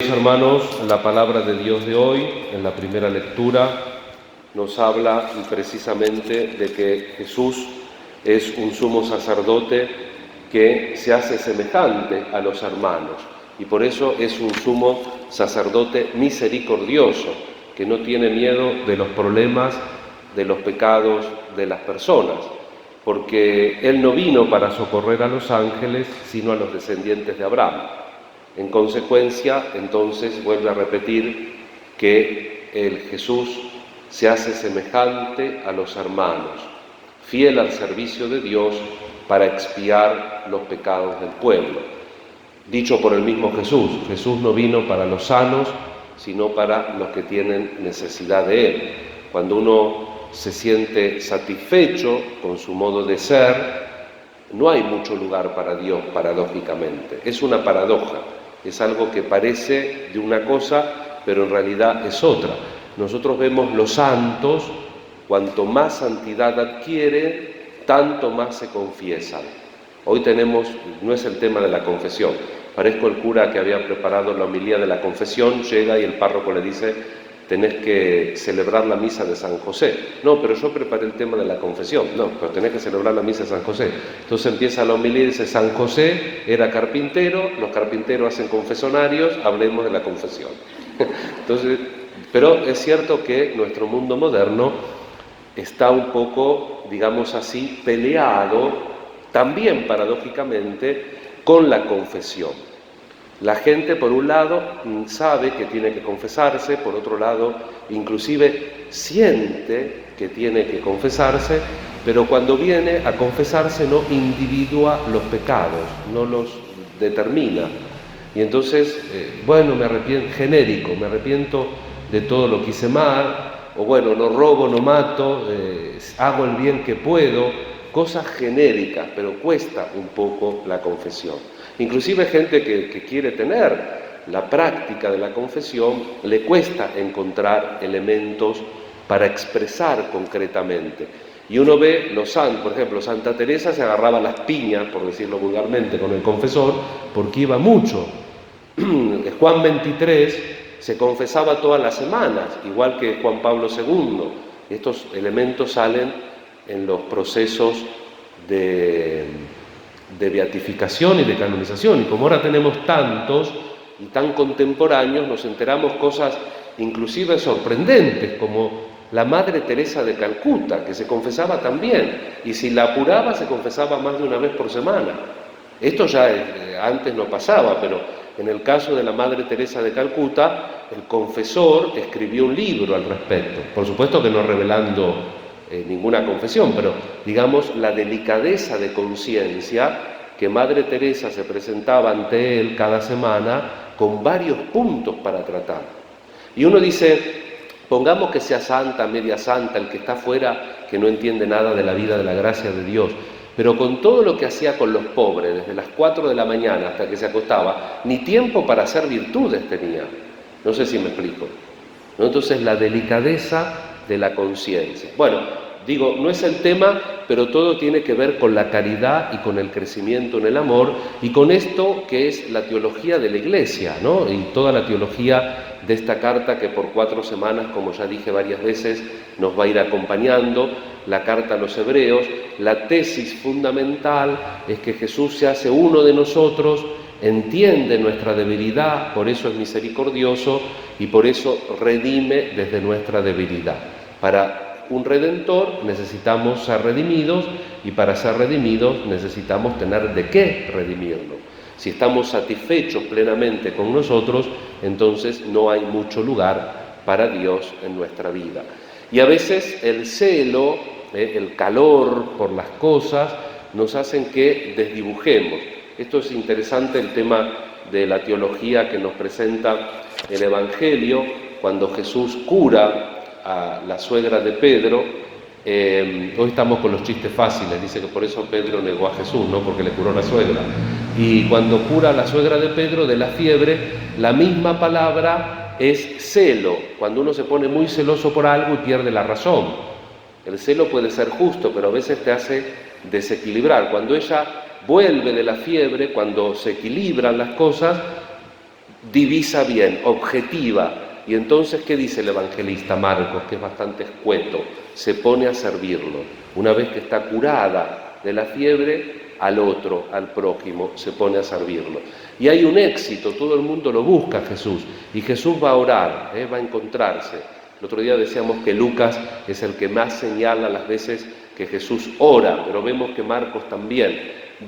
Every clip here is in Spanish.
Hermanos, la palabra de Dios de hoy, en la primera lectura, nos habla precisamente de que Jesús es un sumo sacerdote que se hace semejante a los hermanos y por eso es un sumo sacerdote misericordioso, que no tiene miedo de los problemas, de los pecados de las personas, porque Él no vino para socorrer a los ángeles, sino a los descendientes de Abraham. En consecuencia, entonces, vuelve a repetir que el Jesús se hace semejante a los hermanos, fiel al servicio de Dios para expiar los pecados del pueblo. Dicho por el mismo Jesús, Jesús no vino para los sanos, sino para los que tienen necesidad de Él. Cuando uno se siente satisfecho con su modo de ser, no hay mucho lugar para Dios, paradójicamente. Es una paradoja. Es algo que parece de una cosa, pero en realidad es otra. Nosotros vemos los santos, cuanto más santidad adquieren, tanto más se confiesan. Hoy tenemos, no es el tema de la confesión, parezco el cura que había preparado la homilía de la confesión, llega y el párroco le dice: tenés que celebrar la misa de San José. No, pero yo preparé el tema de la confesión. No, pero tenés que celebrar la misa de San José. Entonces empieza la homilía y dice: San José era carpintero, los carpinteros hacen confesonarios, hablemos de la confesión. Entonces, pero es cierto que nuestro mundo moderno está un poco, digamos así, peleado, también paradójicamente, con la confesión. La gente, por un lado, sabe que tiene que confesarse, por otro lado, inclusive siente que tiene que confesarse, pero cuando viene a confesarse no individúa los pecados, no los determina. Y entonces, me arrepiento, genérico, me arrepiento de todo lo que hice mal, o bueno, no robo, no mato, hago el bien que puedo, cosas genéricas, pero cuesta un poco la confesión. Inclusive gente que quiere tener la práctica de la confesión, le cuesta encontrar elementos para expresar concretamente. Y uno ve los santos, por ejemplo, Santa Teresa se agarraba las piñas, por decirlo vulgarmente, con el confesor, porque iba mucho. Juan XXIII se confesaba todas las semanas, igual que Juan Pablo II. Estos elementos salen en los procesos de beatificación y de canonización, y como ahora tenemos tantos y tan contemporáneos, nos enteramos cosas inclusive sorprendentes, como la Madre Teresa de Calcuta, que se confesaba también, y si la apuraba se confesaba más de una vez por semana. Esto ya antes no pasaba, pero en el caso de la Madre Teresa de Calcuta, el confesor escribió un libro al respecto, por supuesto que no revelando ninguna confesión, pero digamos la delicadeza de conciencia que Madre Teresa se presentaba ante él cada semana con varios puntos para tratar. Y uno dice, pongamos que sea santa, media santa, el que está fuera, que no entiende nada de la vida, de la gracia de Dios, pero con todo lo que hacía con los pobres, desde las 4 de la mañana hasta que se acostaba, ni tiempo para hacer virtudes tenía. No sé si me explico, ¿no? Entonces la delicadeza de la conciencia. Bueno, digo, no es el tema, pero todo tiene que ver con la caridad y con el crecimiento en el amor y con esto que es la teología de la Iglesia, ¿no? Y toda la teología de esta carta que por 4 semanas, como ya dije varias veces, nos va a ir acompañando, la carta a los Hebreos. La tesis fundamental es que Jesús se hace uno de nosotros, entiende nuestra debilidad, por eso es misericordioso y por eso redime desde nuestra debilidad. Para un redentor necesitamos ser redimidos y para ser redimidos necesitamos tener de qué redimirnos. Si estamos satisfechos plenamente con nosotros, entonces no hay mucho lugar para Dios en nuestra vida. Y a veces el celo, el calor por las cosas, nos hacen que desdibujemos. Esto es interesante, el tema de la teología que nos presenta el Evangelio, cuando Jesús cura a la suegra de Pedro. Hoy estamos con los chistes fáciles, dice que por eso Pedro negó a Jesús, no porque le curó la suegra. Y cuando cura a la suegra de Pedro de la fiebre, la misma palabra es celo, cuando uno se pone muy celoso por algo y pierde la razón. El celo puede ser justo, pero a veces te hace desequilibrar. Cuando ella vuelve de la fiebre, cuando se equilibran las cosas, divisa bien, objetiva. Y entonces, ¿qué dice el evangelista Marcos? Que es bastante escueto, se pone a servirlo. Una vez que está curada de la fiebre, al otro, al prójimo, se pone a servirlo. Y hay un éxito, todo el mundo lo busca a Jesús, y Jesús va a orar, va a encontrarse. El otro día decíamos que Lucas es el que más señala las veces que Jesús ora, pero vemos que Marcos también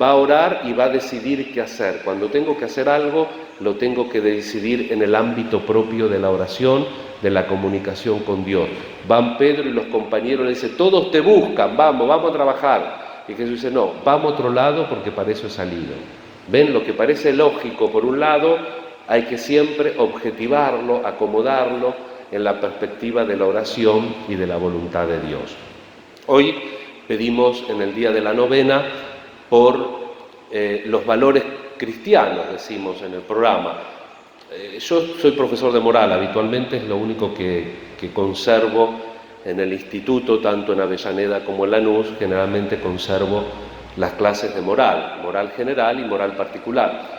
va a orar y va a decidir qué hacer. Cuando tengo que hacer algo, lo tengo que decidir en el ámbito propio de la oración, de la comunicación con Dios. Van Pedro y los compañeros le dicen, todos te buscan, vamos a trabajar. Y Jesús dice, no, vamos a otro lado porque para eso he salido. ¿Ven? Lo que parece lógico por un lado, hay que siempre objetivarlo, acomodarlo en la perspectiva de la oración y de la voluntad de Dios. Hoy pedimos en el día de la novena por los valores cristianos, decimos en el programa. Yo soy profesor de moral, habitualmente es lo único que conservo en el instituto, tanto en Avellaneda como en Lanús. Generalmente conservo las clases de moral general y moral particular.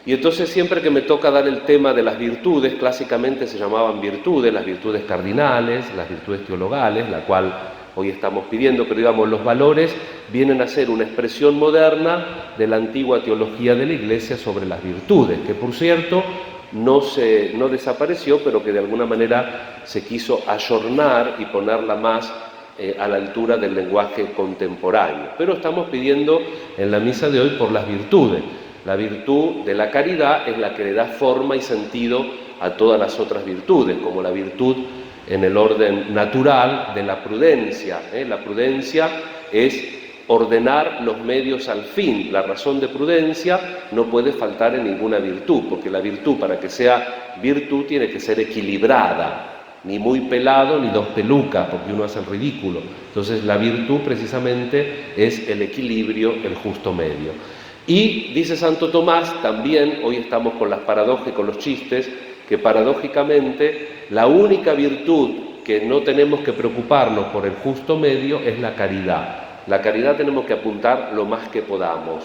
Y entonces siempre que me toca dar el tema de las virtudes, clásicamente se llamaban virtudes, las virtudes cardinales, las virtudes teologales, la cual hoy estamos pidiendo, pero digamos los valores vienen a ser una expresión moderna de la antigua teología de la Iglesia sobre las virtudes, que por cierto no desapareció, pero que de alguna manera se quiso ayornar y ponerla más a la altura del lenguaje contemporáneo. Pero estamos pidiendo en la misa de hoy por las virtudes. La virtud de la caridad es la que le da forma y sentido a todas las otras virtudes, como la virtud en el orden natural de la prudencia. La prudencia es ordenar los medios al fin. La razón de prudencia no puede faltar en ninguna virtud, porque la virtud, para que sea virtud, tiene que ser equilibrada, ni muy pelado ni dos pelucas, porque uno hace el ridículo. Entonces la virtud precisamente es el equilibrio, el justo medio. Y dice Santo Tomás, también hoy estamos con las paradojas y con los chistes, que paradójicamente la única virtud que no tenemos que preocuparnos por el justo medio es la caridad. La caridad tenemos que apuntar lo más que podamos,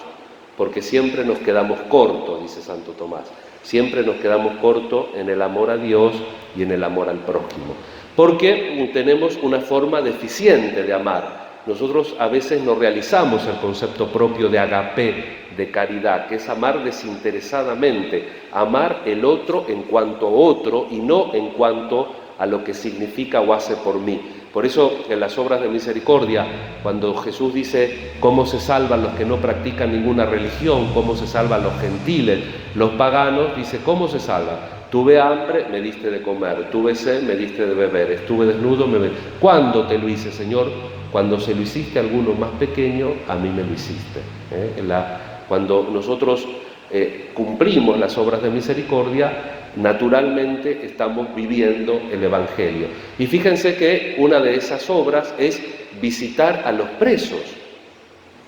porque siempre nos quedamos cortos, dice Santo Tomás. Siempre nos quedamos cortos en el amor a Dios y en el amor al prójimo, porque tenemos una forma deficiente de amar. Nosotros a veces no realizamos el concepto propio de agape, de caridad, que es amar desinteresadamente, amar el otro en cuanto a otro y no en cuanto a lo que significa o hace por mí. Por eso en las obras de misericordia, cuando Jesús dice cómo se salvan los que no practican ninguna religión, cómo se salvan los gentiles, los paganos, dice cómo se salvan. Tuve hambre, me diste de comer, tuve sed, me diste de beber, estuve desnudo, me vesté. ¿Cuándo te lo hice, Señor? Cuando se lo hiciste a alguno más pequeño, a mí me lo hiciste. Cuando nosotros cumplimos las obras de misericordia, naturalmente estamos viviendo el Evangelio. Y fíjense que una de esas obras es visitar a los presos.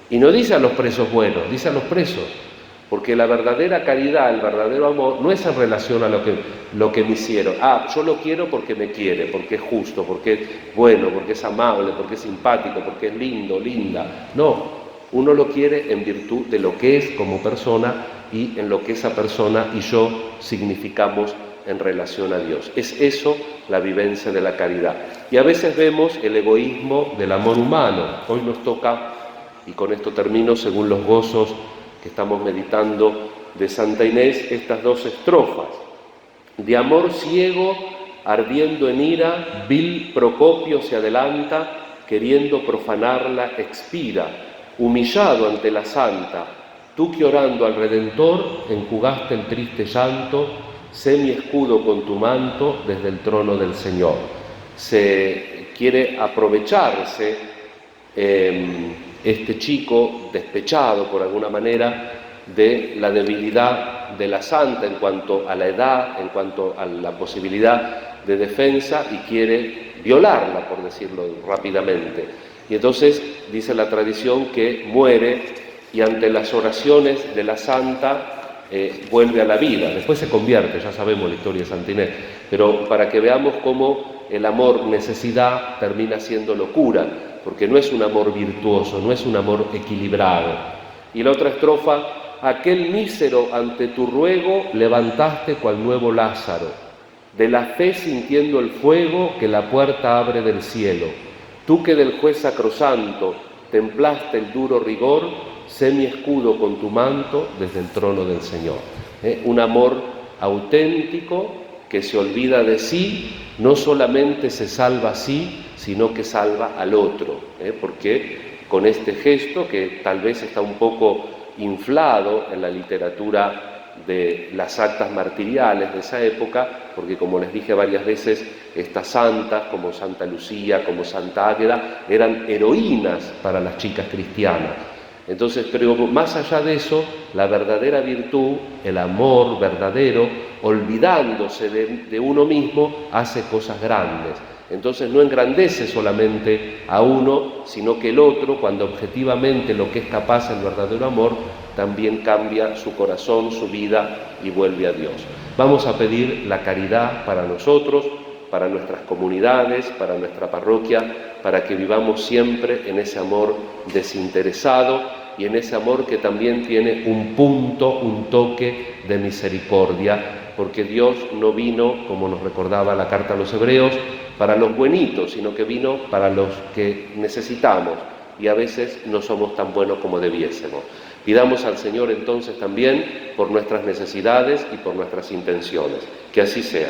Y no dice a los presos buenos, dice a los presos. Porque la verdadera caridad, el verdadero amor, no es en relación a lo que me hicieron. Yo lo quiero porque me quiere, porque es justo, porque es bueno, porque es amable, porque es simpático, porque es lindo, linda. No, uno lo quiere en virtud de lo que es como persona y en lo que esa persona y yo significamos en relación a Dios. Es eso la vivencia de la caridad. Y a veces vemos el egoísmo del amor humano. Hoy nos toca, y con esto termino, según los gozos que estamos meditando de Santa Inés, estas dos estrofas. De amor ciego, ardiendo en ira, vil Procopio se adelanta, queriendo profanarla, expira, humillado ante la Santa. Tú que orando al Redentor, enjugaste el triste llanto, sé mi escudo con tu manto desde el trono del Señor. Se quiere aprovecharse este chico despechado por alguna manera de la debilidad de la santa en cuanto a la edad, en cuanto a la posibilidad de defensa, y quiere violarla, por decirlo rápidamente. Y entonces dice la tradición que muere y ante las oraciones de la santa vuelve a la vida. Después se convierte, ya sabemos la historia de Santa Inés, pero para que veamos cómo el amor necesidad termina siendo locura, porque no es un amor virtuoso, no es un amor equilibrado. Y la otra estrofa aquel mísero ante tu ruego levantaste cual nuevo Lázaro, de la fe sintiendo el fuego que la puerta abre del cielo. Tú que del juez sacrosanto templaste el duro rigor, sé mi escudo con tu manto desde el trono del Señor. Un amor auténtico que se olvida de sí, no solamente se salva a sí, sino que salva al otro, porque con este gesto, que tal vez está un poco inflado en la literatura de las actas martiriales de esa época, porque como les dije varias veces, estas santas como Santa Lucía, como Santa Águeda, eran heroínas para las chicas cristianas. Entonces, pero más allá de eso, la verdadera virtud, el amor verdadero, olvidándose de uno mismo, hace cosas grandes. Entonces no engrandece solamente a uno, sino que el otro, cuando objetivamente lo que es capaz el verdadero amor, también cambia su corazón, su vida y vuelve a Dios. Vamos a pedir la caridad para nosotros, para nuestras comunidades, para nuestra parroquia, para que vivamos siempre en ese amor desinteresado y en ese amor que también tiene un punto, un toque de misericordia, porque Dios no vino, como nos recordaba la carta a los Hebreos, para los buenitos, sino que vino para los que necesitamos y a veces no somos tan buenos como debiésemos. Pidamos al Señor entonces también por nuestras necesidades y por nuestras intenciones. Que así sea.